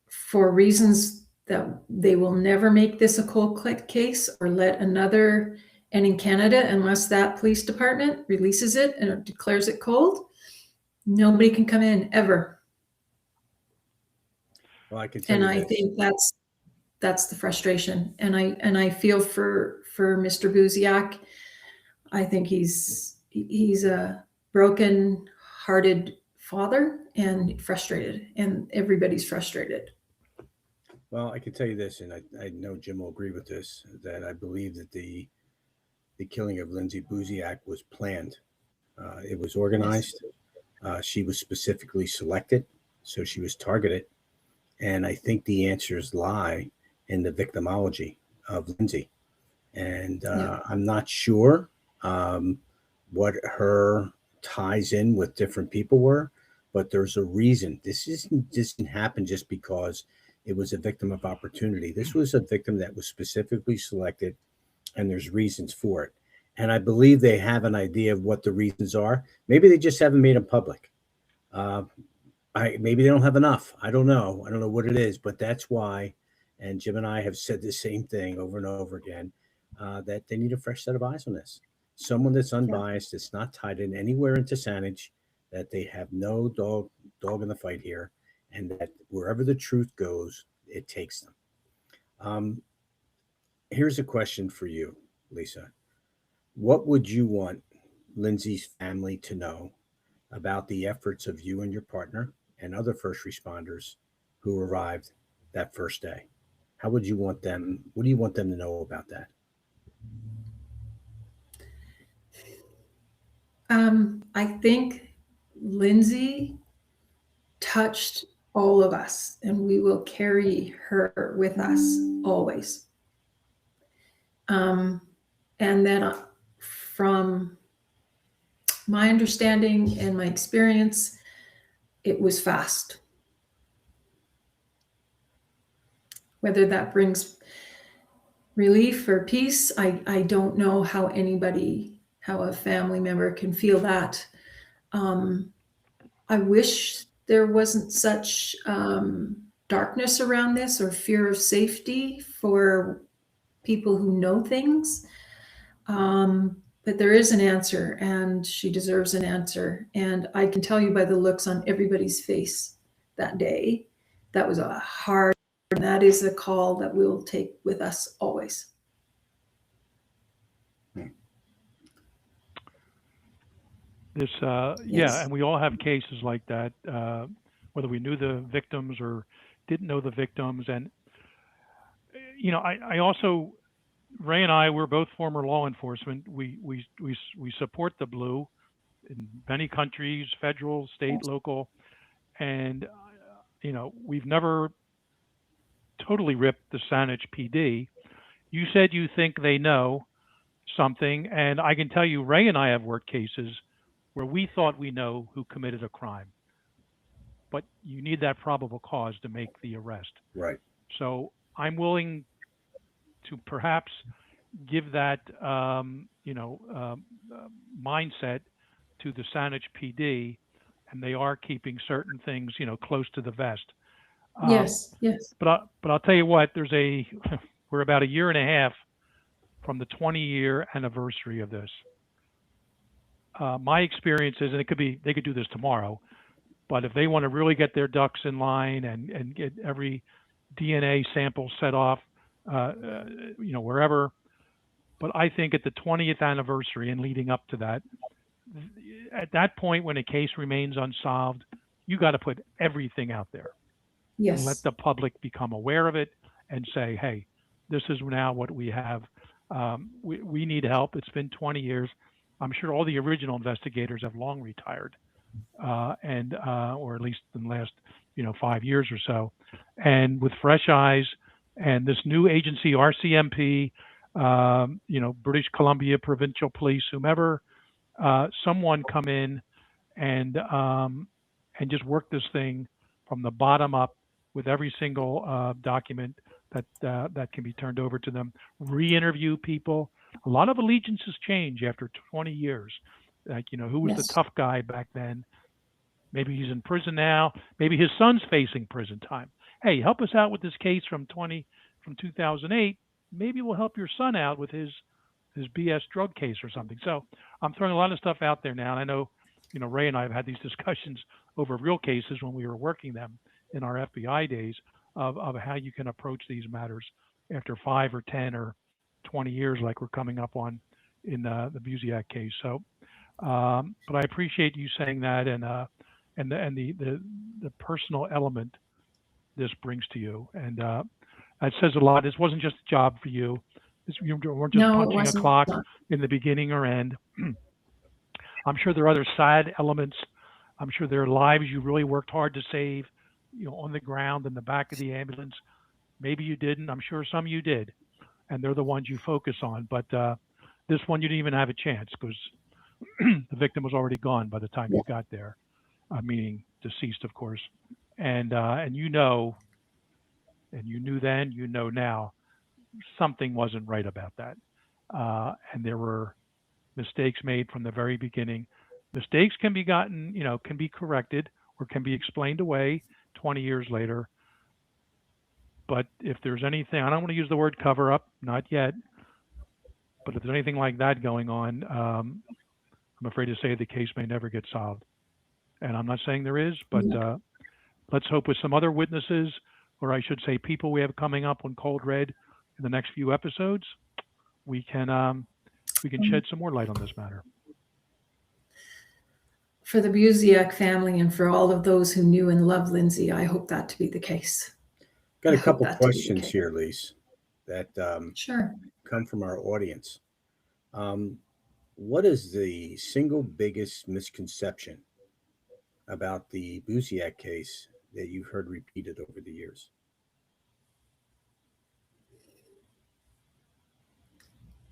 for reasons that they will never make this a cold case or let another. And in Canada, unless that police department releases it and declares it cold, nobody can come in ever. Well, I can tell you I think that's the frustration. And I feel for Mr. Buziak. I think he's a broken-hearted father and frustrated, and everybody's frustrated. Well, I can tell you this, and I know Jim will agree with this, that I believe that the killing of Lindsay Buziak was planned. It was organized. She was specifically selected, so she was targeted. And I think the answers lie in the victimology of Lindsay. And I'm not sure what her ties in with different people were, but there's a reason. This didn't happen just because it was a victim of opportunity. This was a victim that was specifically selected, and there's reasons for it. And I believe they have an idea of what the reasons are. Maybe they just haven't made them public. Maybe they don't have enough. I don't know. I don't know what it is, but that's why. And Jim and I have said the same thing over and over again, that they need a fresh set of eyes on this. Someone that's unbiased, that's not tied in anywhere into Saanich, that they have no dog in the fight here, and that wherever the truth goes, it takes them. Here's a question for you, Lisa. What would you want Lindsay's family to know about the efforts of you and your partner and other first responders who arrived that first day? How would you want them? What do you want them to know about that? I think Lindsay touched all of us, and we will carry her with us always. And then from my understanding and my experience, it was fast. Whether that brings relief or peace, I don't know how a family member can feel that. I wish there wasn't such darkness around this or fear of safety for people who know things. But there is an answer, and she deserves an answer. And I can tell you by the looks on everybody's face that day, that was a hard, and that is a call that we'll take with us always. This, Yes. yeah, and we all have cases like that, whether we knew the victims or didn't know the victims. And, I also, Ray and I, we're both former law enforcement. We support the blue in many countries, federal, state, local, and we've never totally ripped the Saanich PD. You said you think they know something, and I can tell you, Ray and I have worked cases where we thought we know who committed a crime, but you need that probable cause to make the arrest. Right. So I'm willing to perhaps give that mindset to the Saanich PD, and they are keeping certain things close to the vest. Yes. But I'll tell you what, we're about a year and a half from the 20-year anniversary of this. My experience is, and they could do this tomorrow, but if they want to really get their ducks in line and get every DNA sample set off, wherever. But I think at the 20th anniversary and leading up to that, at that point when a case remains unsolved, you got to put everything out there. Yes. And let the public become aware of it and say, hey, this is now what we have. We need help. It's been 20 years. I'm sure all the original investigators have long retired, or at least in the last 5 years or so. And with fresh eyes and this new agency, RCMP, British Columbia Provincial Police, whomever, someone come in and just work this thing from the bottom up with every single document that can be turned over to them. Re-interview people. A lot of allegiances change after 20 years. Like, who was the tough guy back then? Maybe he's in prison now. Maybe his son's facing prison time. Hey, help us out with this case from 2008. Maybe we'll help your son out with his BS drug case or something. So I'm throwing a lot of stuff out there now. And I know, Ray and I have had these discussions over real cases when we were working them in our FBI days of how you can approach these matters after 5 or 10 or 20 years like we're coming up on in the Buziak case. So, but I appreciate you saying that and the personal element this brings to you. And that says a lot. This wasn't just a job for you. You weren't just punching a clock in the beginning or end. I'm sure there are other sad elements. I'm sure there are lives you really worked hard to save, on the ground in the back of the ambulance. Maybe you didn't. I'm sure some of you did. And they're the ones you focus on. But this one, you didn't even have a chance because the victim was already gone by the time you got there, meaning deceased, of course. And you knew then, now, something wasn't right about that. And there were mistakes made from the very beginning. Mistakes can be gotten, can be corrected or can be explained away 20 years later. But if there's anything, I don't want to use the word cover up, not yet. But if there's anything like that going on, I'm afraid to say the case may never get solved. And I'm not saying there is, but let's hope with some other witnesses, or I should say people we have coming up on Cold Red in the next few episodes, we can shed some more light on this matter. For the Buziak family and for all of those who knew and loved Lindsay, I hope that to be the case. Got I a hope couple that to be the questions case. here, Lise, that Sure. come from our audience. What is the single biggest misconception about the Buziak case that you've heard repeated over the years?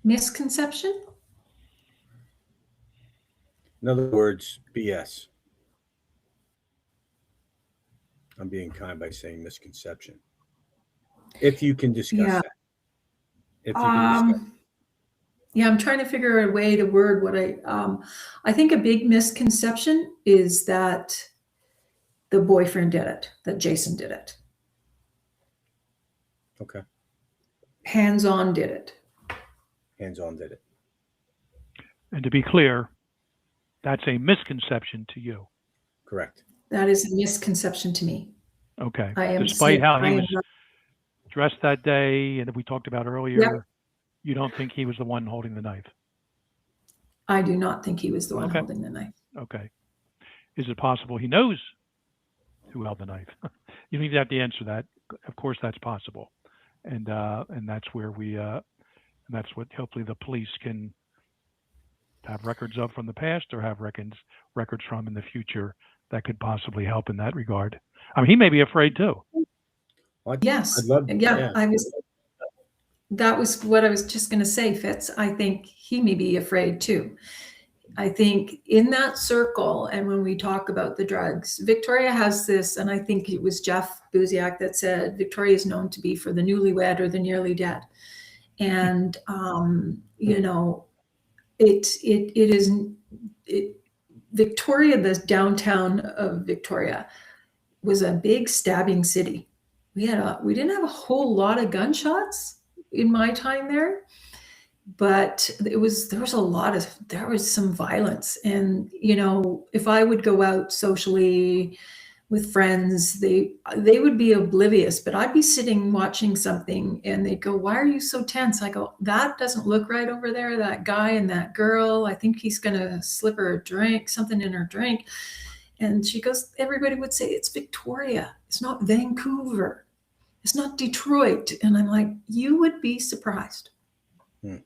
Misconception? In other words, BS. I'm being kind by saying misconception. If you can discuss Yeah. that. If you can discuss. Yeah, I'm trying to figure out a way to word what I think a big misconception is that the boyfriend did it, that Jason did it. Okay. Hands-on did it. Hands-on did it. And to be clear, that's a misconception to you. Correct. That is a misconception to me. Okay. I am Despite how I he am was dressed that day and that we talked about earlier, Yep. you don't think he was the one holding the knife? I do not think he was the one Okay. holding the knife. Okay. Is it possible he knows who held the knife? You don't even have to answer that. Of course, that's possible, and that's where and that's what hopefully the police can have records of from the past or have records from in the future that could possibly help in that regard. I mean, he may be afraid too. Yes. I'd love. Yeah, that was what I was just going to say, Fitz. I think he may be afraid too. I think in that circle, and when we talk about the drugs, Victoria has this, and I think it was Jeff Buziak that said Victoria is known to be for the newlywed or the nearly dead. And, you know, Victoria, the downtown of Victoria, was a big stabbing city. We didn't have a whole lot of gunshots in my time there, but there was some violence. And, you know, if I would go out socially with friends, they would be oblivious, but I'd be sitting watching something and they'd go, "Why are you so tense?" I go, "That doesn't look right over there, that guy and that girl. I think he's going to slip her a drink, something in her drink." And she goes, everybody would say, "It's Victoria. It's not Vancouver. It's not Detroit." And I'm like, you would be surprised.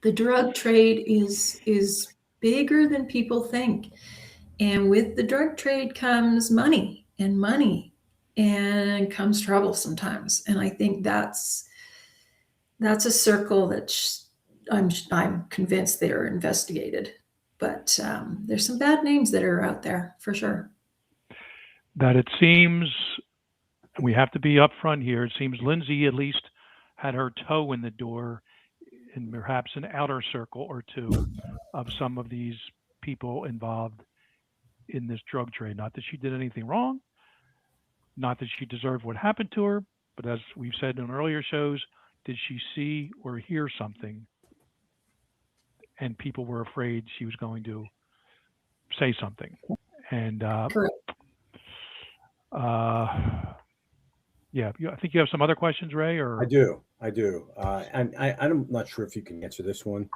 The drug trade is bigger than people think. And with the drug trade comes money, and comes trouble sometimes. And I think that's a circle that I'm convinced they're investigated. But there's some bad names that are out there for sure. That it seems, and we have to be upfront here, it seems Lindsay at least had her toe in the door in perhaps an outer circle or two of some of these people involved in this drug trade. Not that she did anything wrong, not that she deserved what happened to her, but as we've said in earlier shows, did she see or hear something and people were afraid she was going to say something? And Correct. yeah, I think you have some other questions, Ray, or I do. And I'm not sure if you can answer this one,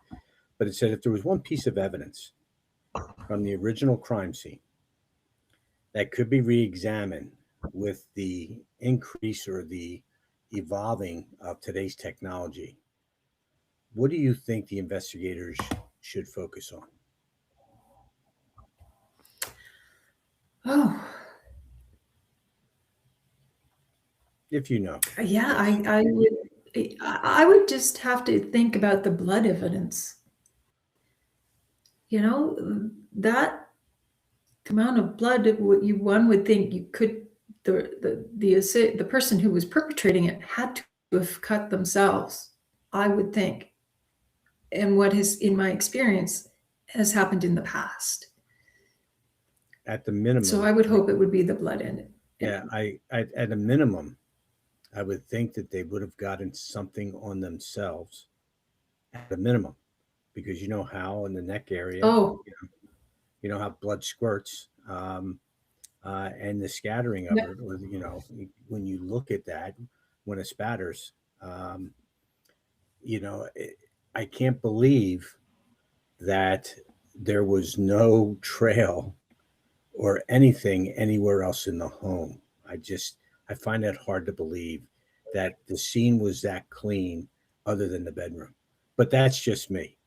but it said if there was one piece of evidence from the original crime scene that could be re-examined with the increase or the evolving of today's technology, what do you think the investigators should focus on? Oh, If you know. yeah, I would just have to think about the blood evidence. You know, that amount of blood, one would think you could, the person who was perpetrating it had to have cut themselves, I would think. And what has, in my experience, has happened in the past. At the minimum. So I would hope it would be the blood in it. Yeah, at a minimum, I would think that they would have gotten something on themselves at a minimum, because you know how in the neck area, Oh, you know how blood squirts, and the scattering of yeah. it, or you know, when you look at that, when it spatters, you know, I can't believe that there was no trail or anything anywhere else in the home. I find that hard to believe that the scene was that clean, other than the bedroom. But that's just me.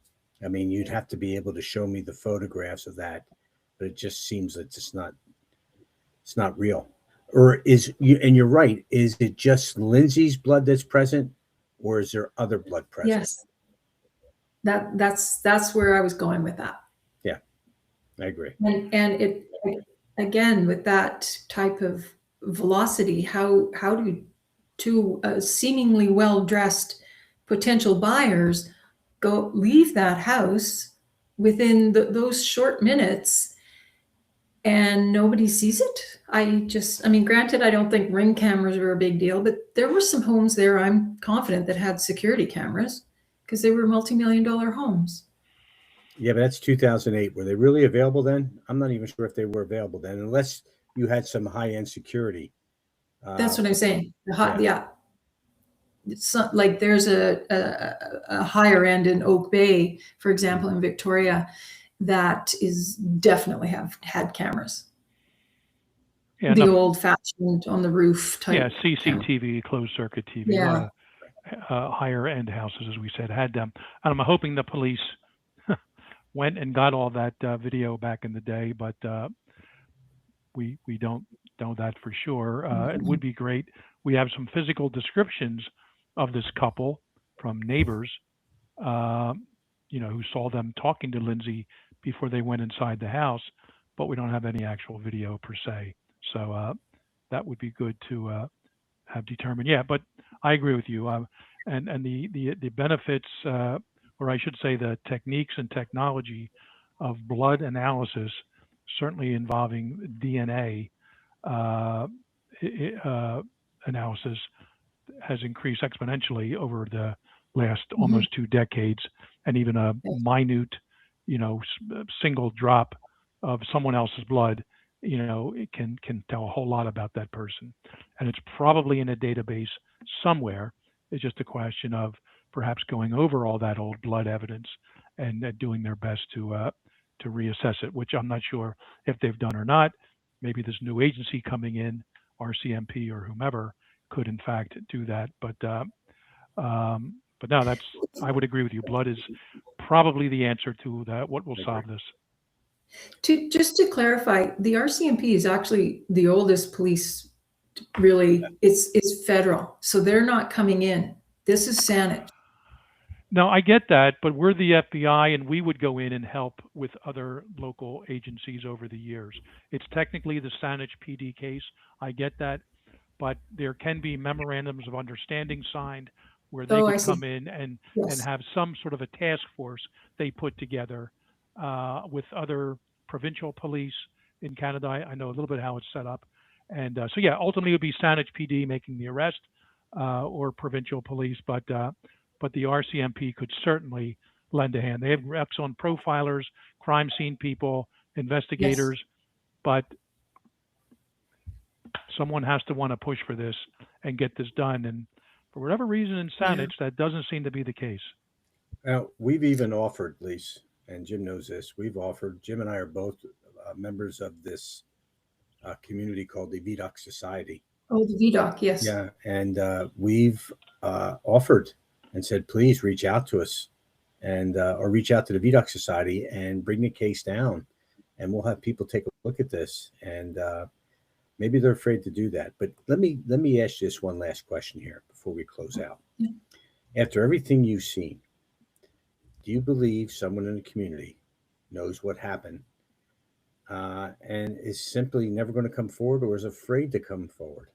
I mean, you'd have to be able to show me the photographs of that, but it just seems that it's not real. Or is you? And you're right. Is it just Lindsay's blood that's present, or is there other blood present? Yes. That's where I was going with that. Yeah, I agree. And it, again, with that type of velocity, how do two seemingly well-dressed potential buyers leave that house within those short minutes and nobody sees it? I mean, granted, I don't think ring cameras were a big deal, but there were some homes there, I'm confident, that had security cameras because they were multi-million-dollar homes. Yeah, but that's 2008. Were they really available then? I'm not even sure if they were available then, unless you had some high-end security. That's what I'm saying. Yeah. It's not, like there's a higher end in Oak Bay, for example, in Victoria, that is definitely had cameras. Yeah, the old-fashioned on the roof type. Yeah, CCTV, closed circuit TV. Yeah. Higher end houses, as we said, had them. And I'm hoping the police went and got all that video back in the day, but we don't know that for sure. It would be great. We have some physical descriptions of this couple from neighbors, who saw them talking to Lindsay before they went inside the house, but we don't have any actual video per se. So that would be good to have determined. Yeah, but I agree with you. And the benefits, or I should say the techniques and technology of blood analysis, certainly involving DNA analysis, has increased exponentially over the last almost 2 decades. And even a minute, single drop of someone else's blood, it can tell a whole lot about that person. And it's probably in a database somewhere. It's just a question of perhaps going over all that old blood evidence and doing their best to reassess it, which I'm not sure if they've done or not. Maybe this new agency coming in, RCMP or whomever, could in fact do that. But no, I would agree with you. Blood is probably the answer to that. What will solve this? Just to clarify, the RCMP is actually the oldest police. Really, it's federal, so they're not coming in. This is Saanich. No, I get that, but we're the FBI, and we would go in and help with other local agencies over the years. It's technically the Saanich PD case. I get that, but there can be memorandums of understanding signed where they could come in and have some sort of a task force they put together with other provincial police in Canada. I know a little bit how it's set up. And so, yeah, ultimately it would be Saanich PD making the arrest or provincial police, but the RCMP could certainly lend a hand. They have excellent profilers, crime scene people, investigators, but someone has to want to push for this and get this done. And for whatever reason in Saanich, that doesn't seem to be the case. Now, we've even offered, Lise, and Jim knows this, Jim and I are both members of this community called the VDOC Society. Oh, the VDOC, yes. Yeah, and we've offered and said, please reach out to us and or reach out to the VDOC Society and bring the case down, and we'll have people take a look at this. And maybe they're afraid to do that. But let me ask you this one last question here before we close out. Yeah. After everything you've seen, do you believe someone in the community knows what happened and is simply never going to come forward, or is afraid to come forward?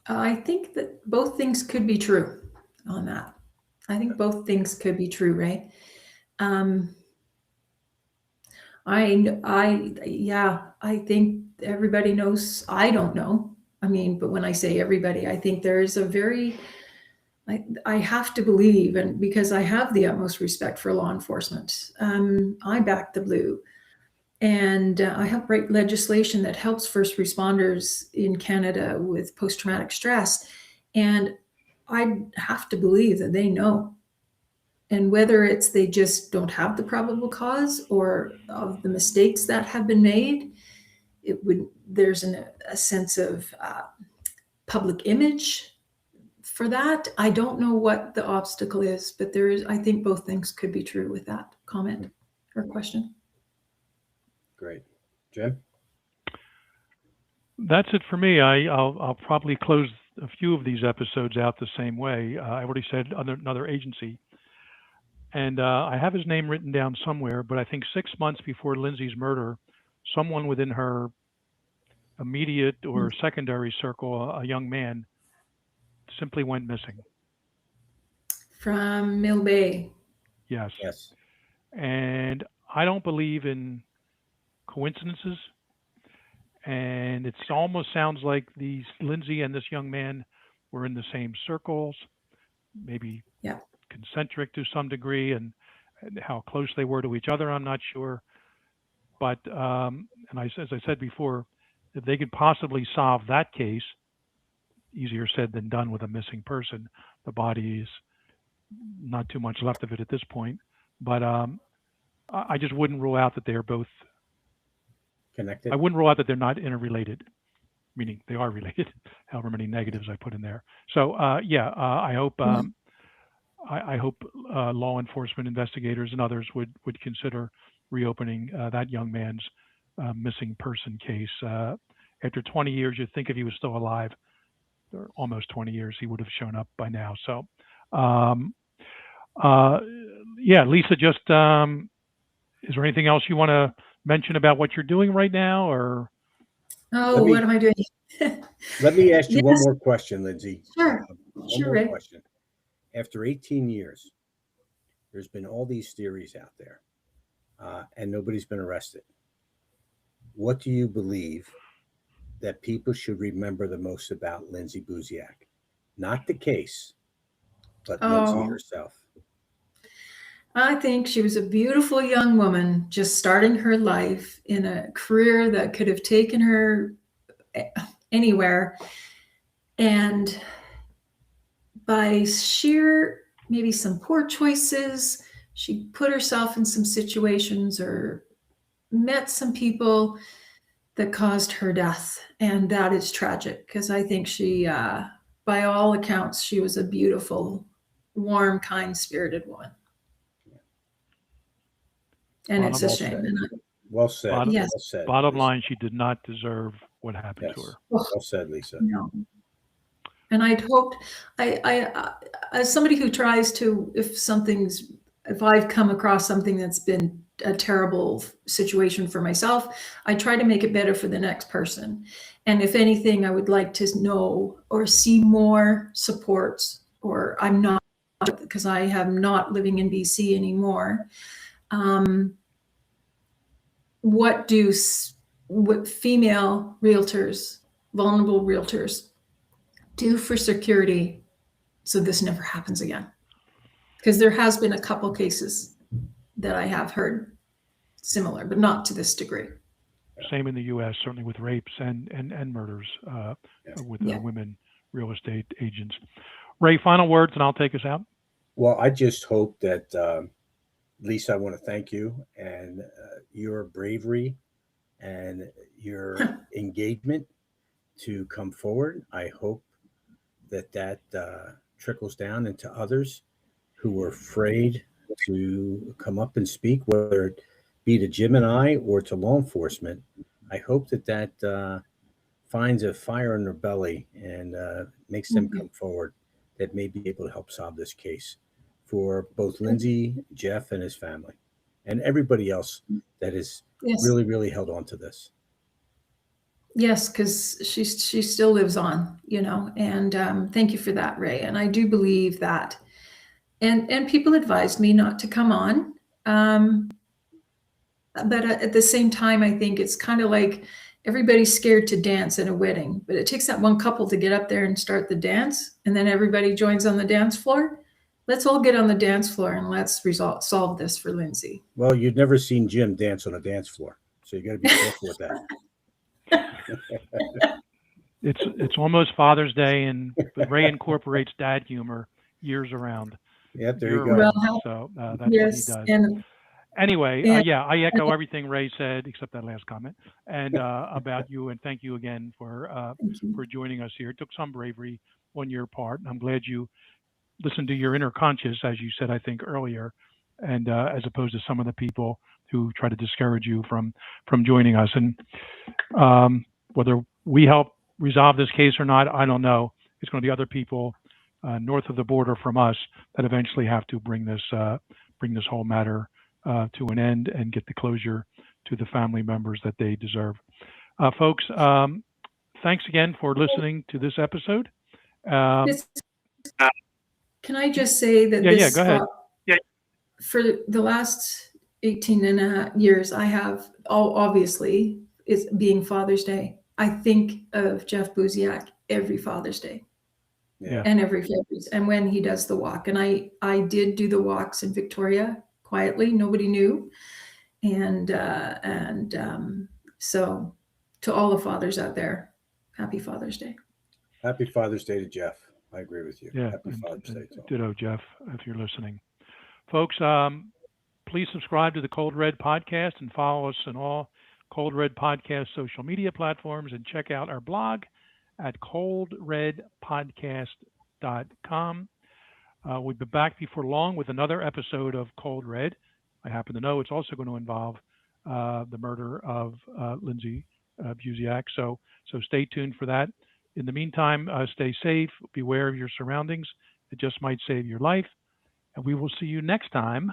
I think that both things could be true on that. I think both things could be true, right? I think everybody knows. I don't know. I mean, but when I say everybody, I think there is a very, I have to believe, and because I have the utmost respect for law enforcement, I back the blue. And I help write legislation that helps first responders in Canada with post-traumatic stress. And I have to believe that they know. And whether it's they just don't have the probable cause or of the mistakes that have been made, there's a sense of public image for that. I don't know what the obstacle is, but I think both things could be true with that comment or question. Great. Jim? That's it for me. I'll probably close a few of these episodes out the same way. I already said another agency. And I have his name written down somewhere, but I think 6 months before Lindsay's murder, someone within her immediate or secondary circle, a young man, simply went missing. From Mill Bay. Yes. Yes. And I don't believe in coincidences. And it almost sounds like Lindsay and this young man were in the same circles, maybe concentric to some degree, and how close they were to each other, I'm not sure. But as I said before, if they could possibly solve that case, easier said than done with a missing person. The body is not too much left of it at this point, but I just wouldn't rule out that they are both connected. I wouldn't rule out that they're not interrelated, meaning they are related, however many negatives I put in there. So I hope I hope law enforcement investigators and others would consider reopening that young man's missing person case. After 20 years, you'd think if he was still alive, or almost 20 years, he would have shown up by now. So, Lisa, just is there anything else you want to mention about what you're doing right now, or? Oh, what am I doing? Let me ask you one more question, Lindsay. Sure. Sure, Ray. Question. After 18 years, there's been all these theories out there, and nobody's been arrested. What do you believe that people should remember the most about Lindsay Buziak? Not the case, but Lindsay herself. I think she was a beautiful young woman just starting her life in a career that could have taken her anywhere. And by sheer, maybe some poor choices, she put herself in some situations or met some people that caused her death. And that is tragic, because I think she, by all accounts, she was a beautiful, warm, kind-spirited woman. And it's a shame. Well said. Yes. Well said. Bottom line, she did not deserve what happened to her. Well said, Lisa. No. And I'd hoped, I as somebody who tries to, if I've come across something that's been a terrible situation for myself, I try to make it better for the next person. And if anything, I would like to know or see more supports, or I'm not, because I am not living in BC anymore. What female realtors, vulnerable realtors, do for security so this never happens again? Because there has been a couple cases that I have heard similar, but not to this degree. Same in the U.S., certainly with rapes and murders with women real estate agents. Ray, final words, and I'll take us out. Well, I just hope that, Lisa, I want to thank you and your bravery and your engagement to come forward. I hope that trickles down into others who were afraid to come up and speak, whether it be to Jim and I or to law enforcement. I hope that finds a fire in their belly and makes them come forward, that may be able to help solve this case for both Lindsay, Jeff, and his family, and everybody else that is really, really held on to this. Yes, because she still lives on, and thank you for that, Ray. And I do believe that, and people advised me not to come on, but at the same time, I think it's kind of like everybody's scared to dance at a wedding, but it takes that one couple to get up there and start the dance, and then everybody joins on the dance floor. Let's all get on the dance floor and let's solve this for Lindsay. Well, you've never seen Jim dance on a dance floor, so you got to be careful with that. It's almost Father's Day, and Ray incorporates dad humor years around. Yeah, there you go. Well, so that's what he does. Anyway, And yeah, I echo everything Ray said, except that last comment, and about you. And thank you again thank you. for joining us here. It took some bravery on your part, and I'm glad you listened to your inner conscience, as you said, I think earlier, and as opposed to some of the people who try to discourage you from joining us. And whether we help resolve this case or not, I don't know. It's going to be other people north of the border from us that eventually have to bring this whole matter to an end and get the closure to the family members that they deserve. Folks, thanks again for listening to this episode. This, can I just say that yeah, go ahead. For the last 18 and a half years, I have, obviously, is being Father's Day. I think of Jeff Buziak every Father's Day. Yeah. And every February, and when he does the walk. And I did do the walks in Victoria quietly. Nobody knew. And so to all the fathers out there, happy Father's Day. Happy Father's Day to Jeff. I agree with you. Yeah, Happy Father's Day to all. Ditto, Jeff, if you're listening. Folks, please subscribe to the Cold Red Podcast and follow us on all Cold Red Podcast social media platforms, and check out our blog at coldredpodcast.com. We'll be back before long with another episode of Cold Red. I happen to know it's also going to involve the murder of Lindsay Buziak, so stay tuned for that. In the meantime, stay safe, beware of your surroundings. It just might save your life. And we will see you next time